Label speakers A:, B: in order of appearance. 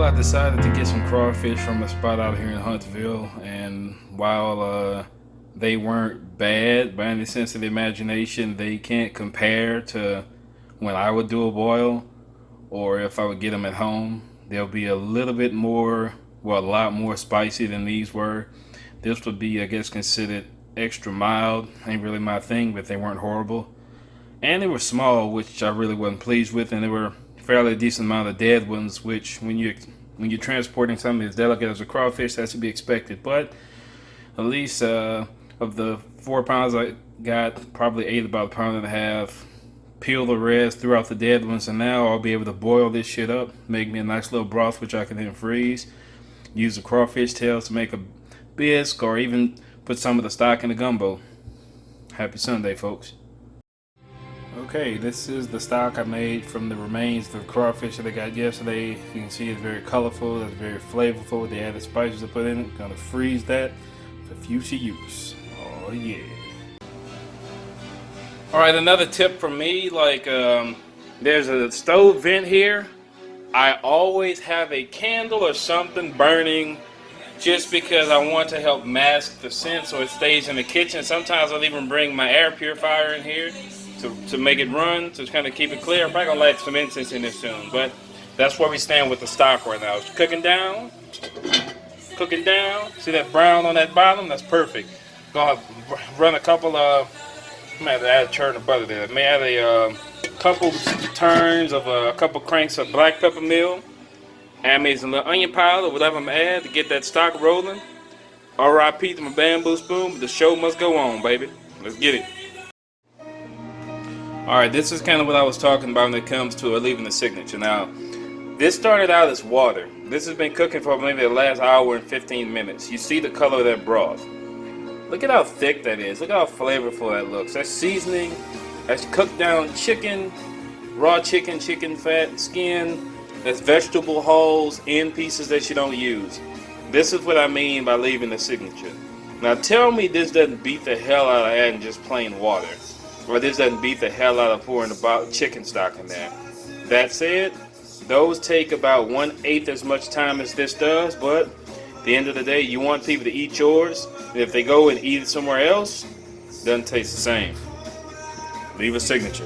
A: I decided to get some crawfish from a spot out here in Huntsville, and while they weren't bad by any sense of the imagination, they can't compare to when I would do a boil or if I would get them at home. They'll be a little bit more, well, a lot more spicy than these were. This would be, I guess, considered extra mild. Ain't really my thing, but they weren't horrible. And they were small, which I really wasn't pleased with, and they were fairly decent amount of dead ones, which when you're transporting something as delicate as a crawfish, that should be expected. But at least of the 4 pounds I got, probably ate about a pound and a half. Peel the rest, threw out the dead ones, and now I'll be able to boil this shit up, make me a nice little broth, which I can then freeze. Use the crawfish tails to make a bisque, or even put some of the stock in the gumbo. Happy Sunday, folks. Okay, this is the stock I made from the remains of the crawfish that I got yesterday. You can see it's very colorful, it's very flavorful with the added spices I put in it. Gonna freeze that for future use. Oh yeah. Alright, another tip from me, there's a stove vent here. I always have a candle or something burning just because I want to help mask the scent so it stays in the kitchen. Sometimes I'll even bring my air purifier in here to make it run, to kind of keep it clear. I'm probably gonna light some incense in this soon, but that's where we stand with the stock right now. It's cooking down. See that brown on that bottom? That's perfect. Gonna run a couple of, I may have to add a churn of butter there. I may add a couple turns of a couple cranks of black pepper mill. Add me some little onion powder, whatever I'm gonna add to get that stock rolling. R.I.P. to my bamboo spoon, but the show must go on, baby. Let's get it. Alright, this is kind of what I was talking about when it comes to leaving the signature. Now, this started out as water. This has been cooking for maybe the last hour and 15 minutes. You see the color of that broth. Look at how thick that is. Look how flavorful that looks. That's seasoning. That's cooked down chicken, raw chicken, chicken fat, skin. That's vegetable hulls, end pieces that you don't use. This is what I mean by leaving the signature. Now tell me this doesn't beat the hell out of adding just plain water. Or this doesn't beat the hell out of pouring the chicken stock in there. That said, those take about 1/8 as much time as this does, but at the end of the day, you want people to eat yours, and if they go and eat it somewhere else, it doesn't taste the same. Leave a signature.